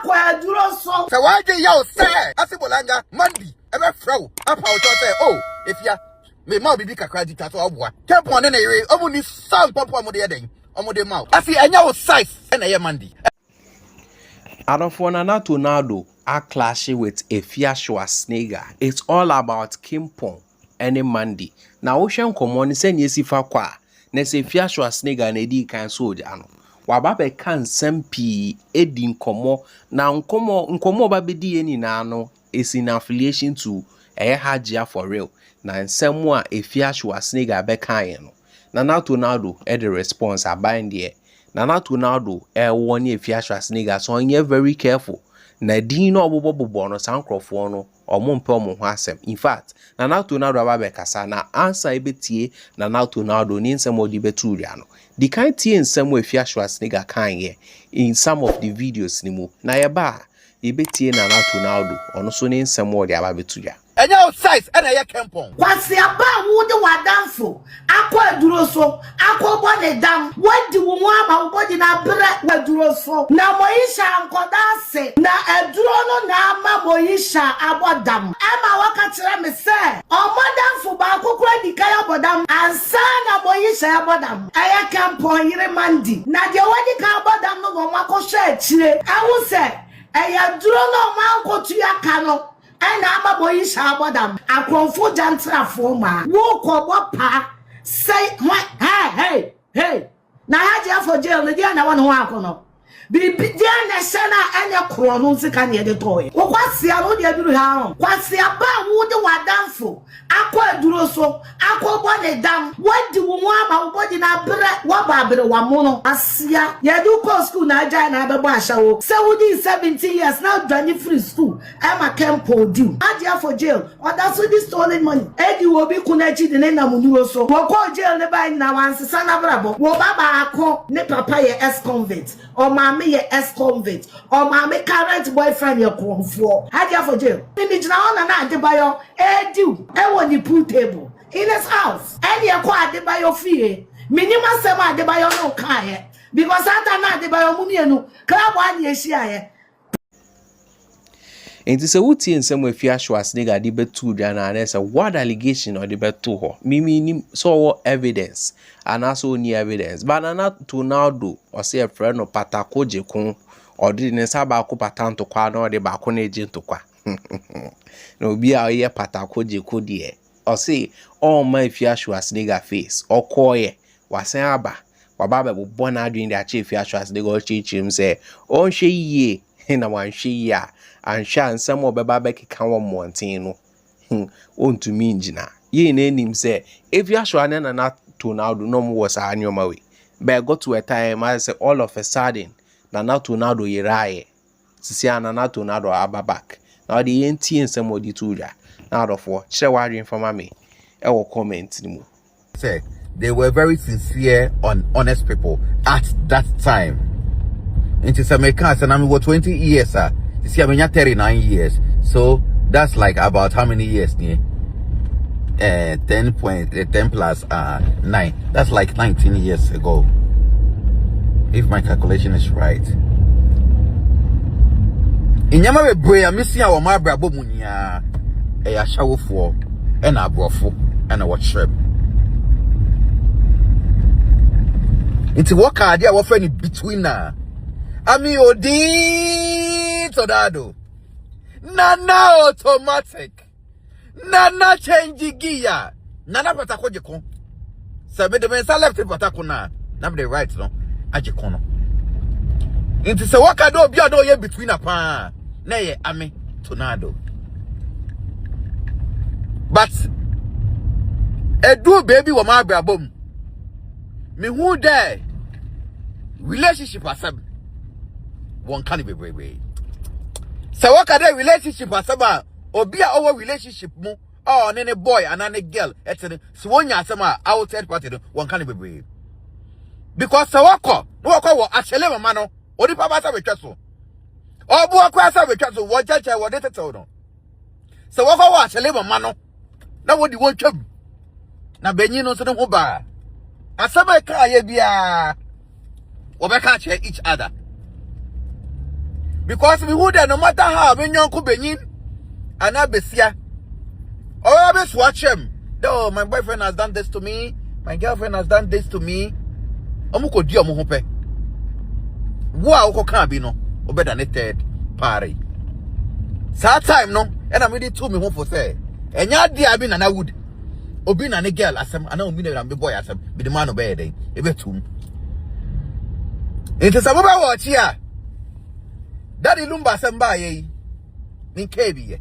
akwa duro so. So why dey you say? Asibolanga Mandy, ebe fro. Apa o say, oh, if ya me ma bibi kakra di tato aboa. Kenpong ne ere, omo ni sam papa mo de eden. Omo de ma. Afi anya o size e na ye Mandy. Adolfo Nana Tornado are clashing with Afia Shwar. It's all about kenpong and Mandy. Now ocean common send yesi fa kwa. Na se Afia Shwar na edi kan so ano. Wababe kan sempi edi nkomo na nkomo ba bedi eni na ano is in affiliation to Hajia4real. Na nsemu a Afia Shwar be kan no. Nana Tornado e the response abind there. Nana Tornado one Afia Shwar so you're very careful. Na din no obobo no sankrofo no omompe omo ho asem. In fact, Nana Tornado ababe kasa na answer ebetie Nana Tornado ni nsem odi beturia no. The kind tie nsem Afia Shwar kan ye in some of the videos ni mu. Na ye ba ebetie Nana Tornado ono so ni nsem odi ababeturia. Enya o size e na ye kenpong. Kwasi aba wo de wadanfo akwa duro so akwa bo ne dam wadi wo mu ama wo bodi na bere waduro so na moyisha ankoda ase na eduro no na ama moyisha abodam ama waka kire me se omodanfo ba kokora dikaya abodam ansa na moyisha abodam aya kenpong yire Mandy na de wadi ka abodam no mo makosha akire awu se aya duro no ma nkotu ya kano and I'm a boy shabadam. I confo jantra forma. Walk or pa say what? Hey. Now Hajia4real, the dear one who are gonna be dear Sena and your chronos can hear the toy. What's the other how? What's the about wood the wadanfo? Aqua duroso, aqua bonnet dam. What do you want my body na bread? What babble one mono? Asia, ya do post school na jana the basha. So within 17 years now, Johnny free school. I'm a kenpong due. Hajia4real, or that's what this stolen money. Eddie will be connected in a munuso. We'll call jail never in now and Sana Bravo. Well, Baba, call ne papa ye ex-convict, or mammy ye ex-convict, or mammy current boyfriend your corn for. Hajia4real. Image now and I debayo, Eddie. On the pool table in his house. And you acquired by your fear. Minima sema de by your no kaya. Because Santa de by your muniano. Club 1 year share. It is a woody in some way Afia Shwar the betu and as a word allegation or the betu ho. Mimi saw evidence and also any evidence. But not Tornado or say a friend of Patakoje kun or didn't sabako patanto kwa no de bakone agent to kwa. No be a year Patakoje kodie. Or say all my Afia Shwar face or koye was saying aba. Wababa will born out during the chief Afia Shwar teach him say, oh she ye in a one she ya and shan some more babaki can one montino. On to me jina. Ye name him say, if Afia Shwar and not Tornado no more was on your way. But got to a time I say all of a sudden, Nana Tornado ye raye. Sisia Nana Tornado ababak. Now the NT and some of the tuja. Out of what? Share what you inform me. I will comment anymore. Say they were very sincere, honest people at that time. Into some accounts, and I'm 20 years, sir. You see, I'm 39 years. So that's like about how many years? 10 plus 9. That's like 19 years ago. If my calculation is right. In Yama Brea, missing our Mabra Bomunia, a shower for, and a brofo, and a watch trip. It's a work idea of any between her. Ami Odi Tornado. Nana automatic. Nana change gear. Nana Patakoje kon. Sabe the men left Patakona. Nam the right no. Ajikono. It is a work I do be a do between a pa. Nay, Ami Tornado. But a do baby wa my brabum. Me who there relationship as one can be brave. So what kind of relationship as or be our relationship mo or any boy and any girl at so one yasama outside party one can be brave. Because so wako actually mano or the papa with castle. Or boy class with castle what judge I would let it no. So wako actually mano. Now what do you want to na benino so no ba. Asama ka ye bia we catch each other. Because we would no matter how when you uncle Benin and Abesia. Oh, I watch him. Oh, my boyfriend has done this to me. My girlfriend has done this to me. Omuko di omo hope. Wa uko kan bi no. Obe than a third party. That time no, and I'm ready to me home for say. Enya di abi na wood. Obi na ne girl asem, ana obi na be boy asem. Be the man obey dey. Ebe tum. It is a mobile watch here. Daddy Lumba asem ba ye. Min KB ye.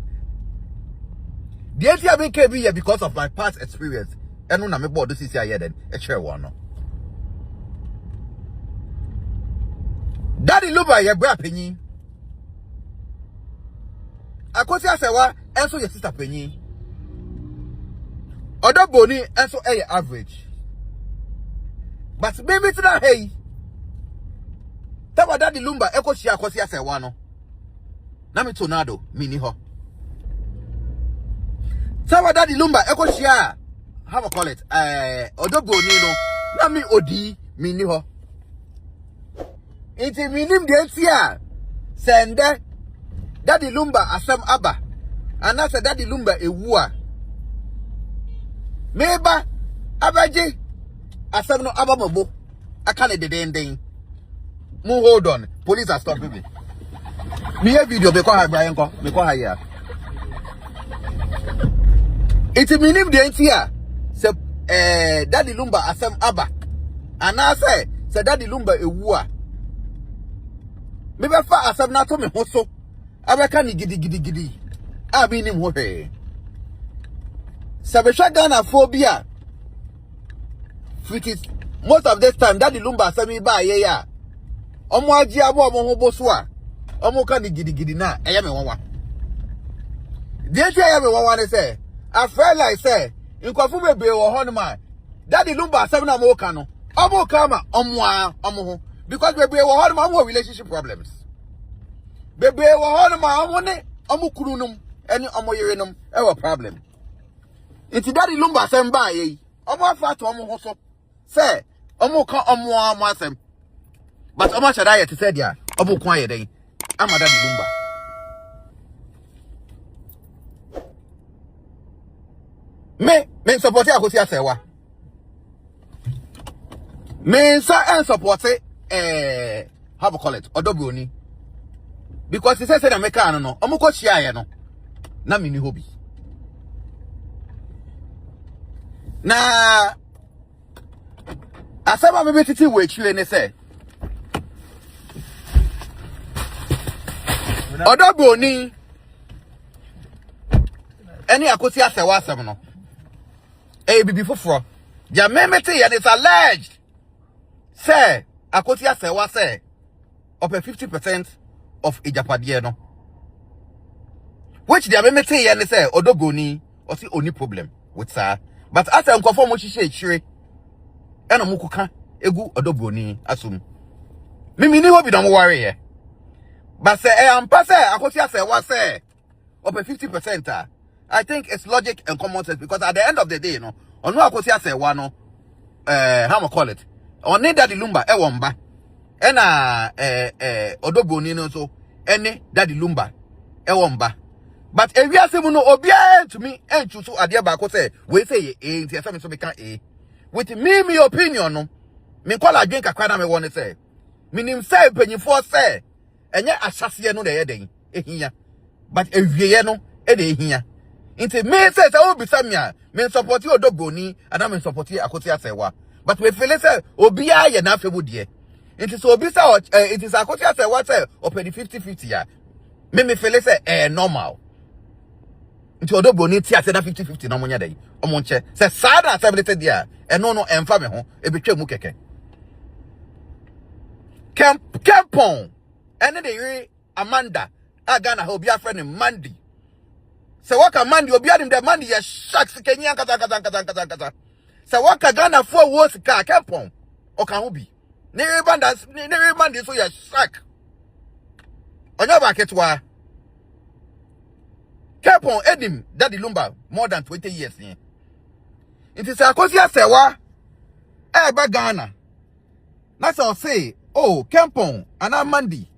The entity have been KB here because of my past experience. And when I'm board this is here then a chair one. Daddy Lumba ye bra penny. I could say wa and so your sister penny. Other bony and so a average. But maybe to that hey. That was Daddy Lumba echo share cause ya say one. Nami tornado mini ho. Sawa Daddy Lumba echo share. How I call it? Odobo Nino. Nami Odi mini ho. Iti minim de tia. Sende Daddy Lumba asem aba. And that's Daddy Lumba ewua. Meba abaje asem no aba mobo. Akane de den. Mu hold on. Police are stopping me. Me a video me call her Brian ko. Me call her here. Iti minim de tia. Se Daddy Lumba asem aba. And I say Daddy Lumba ewua. Me be fa asem na to me ho so. Abeka ni gidi. Abi ni ho he. Sabesha Ghana phobia. Most of this time Daddy Lumba asem ba ye ya. Omo aji abo omo ho boso a. Omo ka ni gidi na eye me wonwa. Dey say eye me wonwa ne say. I feel like say nkwafu bebe wo ho no ma. Daddy Lumba asem na mo ka no. Omo ka ma omo ho. Because bebe wo ho no ma mo relationship problems. Bebe wo ho no ma omo ne omo kurunum ene omo yerenum e wo problem. Inti Daddy Lumba asem ba ye. Omo afa to omo ho so. Say omo ka omo asem. But omo shada ye te say dia. Omo kwa ye den. Ama Daddy Lumba. Me support akosi asewa. Me sa en support how to call it Odobroni. Because he says that make no. Omo ko chia ye no. Na me ni hobby. Na asaba me betiti we chire ne say. Odobroni any akosi asewa asem no. Bibi foforo. Ya memete ya is alleged. Say, akotia say what say up 50% of ijapade no. Which the memete ya ne say odogoni or see only problem with sir. But after unconform mo hihye chire ena mo kuka egu odogoni asum. Mimi ni hobi don worry ye. But say ampa say akotia say what say up 50%. I think it's logic and common sense because at the end of the day, no, on no akosia say one no, how I call it, on Daddy Lumba womba, Odobroni no so, Daddy Lumba womba. But if you are saying no, obia to me, and choose to adia bako say, we say ain't something so become with me opinion no, me call a drink a crana me want say, meaning say penny for say, and yet assassin no the heading, here, but if you no, here. Inti me say I will be samia me support you Odobroni and I me support you akotia sewa but we feel say obia ye na febu de inti so obi say it is akotia sewa say open 50-50 ya me feel say normal inti Odobroni ti ase na 50-50 na monya dey omo nche say sada ability there no emfa me ho e betwa mu keke kenpong ene de Amanda aga na obi afre ne Mandy. So waka Mandy obi adim de Mandy ya sharks Kenya kata. So waka Ghana for words ka kenpong o kan obi. Ne Mandy so ya shark. Onyo ba ketwa. Kenpong edim Daddy Lumba more than 20 years ni. It is akosi asewa ba Ghana. Na so say oh kenpong ana Mandy.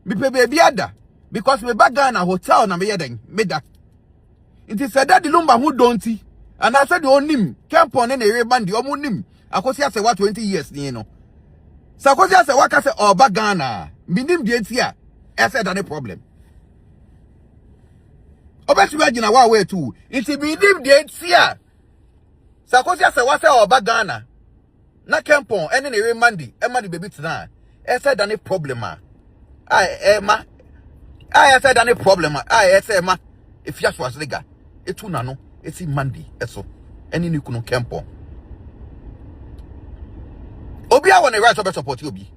Me pay baby ada because me back Ghana hotel na me yeden me da. It is said that the lumba who don't see. And I said the onim kenpong ne Eiii Mandy omo nim. Akosi ase what 20 years ni no. So akosi ase waka se oba Ghana. Me nim die tia. I said that no problem. Obesi wagina wa way too. It me nim die tia. So akosi ase wa se oba Ghana. Na kenpong ene Eiii Mandy. E Mandy baby tina. I said that no problem ma. I said that no problem ma. I said ma. If you was lega. Etu na no. Eti Mandy eso. Eni ni kuno kenpong. Obi a won right to support obi.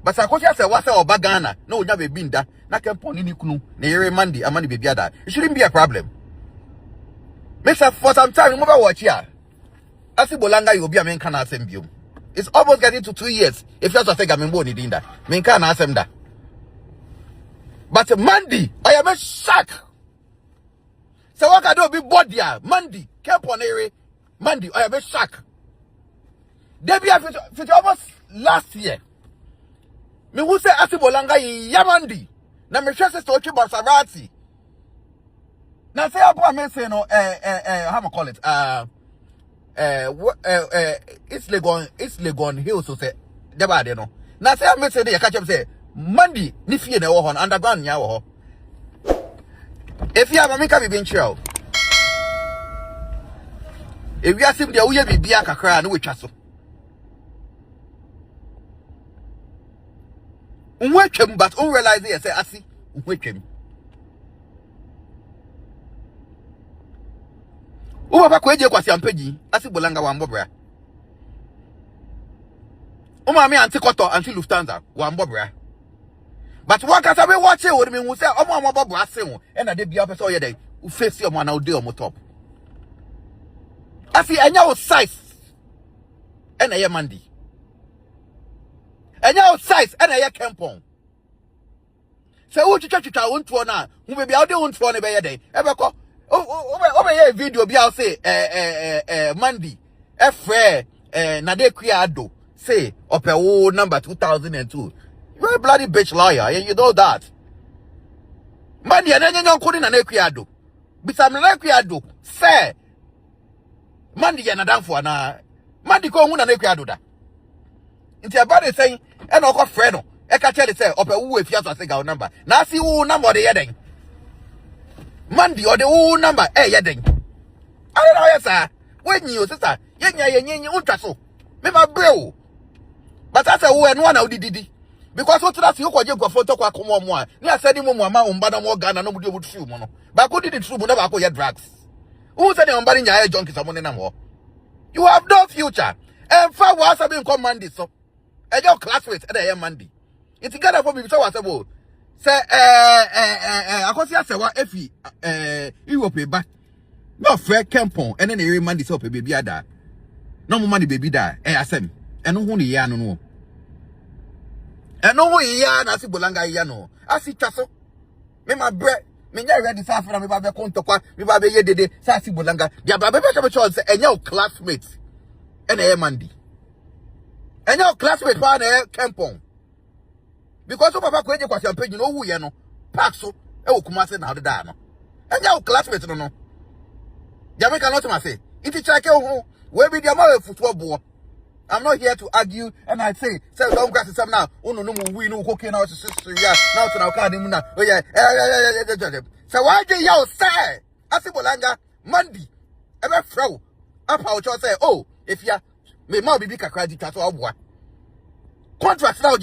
But akosi ase wa se oba Ghana na onya be binda na kenpong ni kunu na Eiii Mandy amani baby ada. It shouldn't be a problem. Make for some time remember watch here. Asi bolanga you obi a men kana asem biom. It's almost getting to 2 years. If you just say gamembo ni dinda. Men kana asem da. But Mandy, I am a shock. So what can do be body Mandy, kenpong Eiii Mandy, I am a shock. They be almost last year. Me who say Asibolanga Yamandi. Na me share to Ochi Basarati. Na say abu me say no how I call it it's Legon Hill so say deba de no. Na say me say dey catch up say Mandy ni fie na wo ho underground nya wo ho. If you have a be chill. If you are simply a we be kakra no we twa. Unwechem but unrealize it say asi unwechem. Papa kweje kwasi ampeji asi bolanga wa mbobra. Me anti koto anti Lufthansa wa mbobra. But what can I watch it with me who say omo mbobra se ho e na de bia person ye dey u face your man na dey on top. Asi enya o size e na ye Mandy. Enya o size e na ye kenpong. Se wo chicha wonto na hu be bia wo de wonto na be ye dey. E be ko o ye video bia say Mandy e frɛ na de kuado say opewo number 2002. You're a bloody bitch liar, and you know that. Mandy and then you're calling an equiado. Bisam equiado, say Mandy and a damn for na Mandy go on an equiado da. Into your body saying, and I'll call Fredo. I can tell you, say, up a woo if you have to say our number. Now see who number the heading. Mandy or the whole number, heading. I don't know, yes, sir. When you, sister, yen ultra so. Me my bro. But I say, who and one out did. Because what that's you go for talk come on. Near said him mama umbada more Ghana no would shoe mono. But who did it true never go your drugs? Who said you umbading your junkies someone in more? You have no future. And far was being called Mandy so. And your classmates at the Mandy. It's together for me so was about. Say I can see say what Afia you will pay back. No fair kenpong and then Eiii Mandy so baby ada. No more money baby da. Asem. And who ni ya no. And no ya na si bolanga ya no. Asi chaso. Me my bread. Me nya ready sa for me ba be konto kwa. Me ba be ye dede sa si bolanga. Dia ba be be cho say enya classmates. And Eiii Mandy. Enya classmate pa na kenpong. Because papa kweje kwasi ampeji no wu ye no. Park so e wo kuma se na de da no. Enya classmate no. Jamaica not ma say. Iti chake ho. We be dia ma football boy. I'm not here to argue, and I say, don't grass some now. Oh no, we know cooking out to sister. Yeah, now to now, Kadimuna. Oh yeah, so why do you say? Asibolanga, Mandy, ever throw up our child say, oh, if ya may more be big a credit at all. Contrast now,